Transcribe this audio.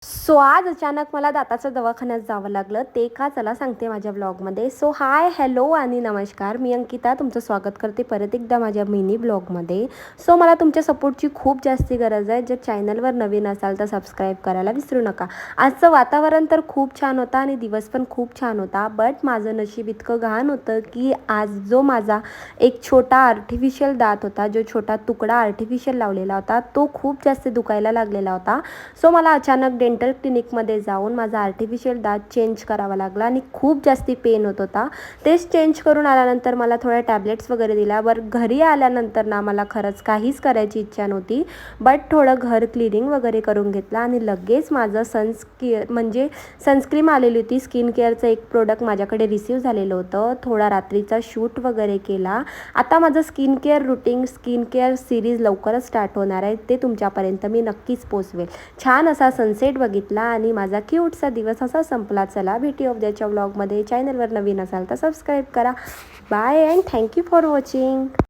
आज अचानक मला दाताच्या दवाखान्यात जावं लागलं. ते का चला सांगते माझ्या ब्लॉगमध्ये. हाय, हॅलो आणि नमस्कार. मी अंकिता तुमचं स्वागत करते परत एकदा माझ्या मिनी ब्लॉगमध्ये. मला तुमच्या सपोर्टची खूप जास्ती गरज आहे. जर चॅनलवर नवीन असाल तर सबस्क्राईब करायला विसरू नका. आजचं वातावरण तर खूप छान होता आणि दिवस पण खूप छान होता. बट माझं नशीब इतकं घाण होतं की आज जो माझा एक छोटा आर्टिफिशियल दात होता, जो छोटा तुकडा आर्टिफिशियल लावलेला होता, तो खूप जास्त दुखायला लागलेला होता. मला अचानक डेंटल क्लिनिकमध्ये जाऊन माझा आर्टिफिशियल दात चेंज करावा लागला आणि खूप जास्ती पेन होत होता. तेच चेंज करून आल्यानंतर मला थोड्या टॅब्लेट्स वगैरे दिल्या. घरी आल्यानंतर ना मला खरंच काहीच करायची इच्छा नव्हती. बट थोडं घर क्लिनिंग वगैरे करून घेतलं आणि लगेच माझं सनस्क्रीम आलेली होती. स्किन केअरचं एक प्रोडक्ट माझ्याकडे रिसीव्ह झालेलं होतं. थोडा रात्रीचा शूट वगैरे केला. आता माझं स्किन केअर सिरीज लवकरच स्टार्ट होणार आहे. ते तुमच्यापर्यंत मी नक्कीच पोचवेल. छान असा सनसेट बघितला आणि माझा क्यूटचा दिवस असा संपला. चला भेटू उद्याच्या व्लॉगमध्ये. चॅनलवर नवीन असाल तर सबस्क्राईब करा. Bye and thank you for watching.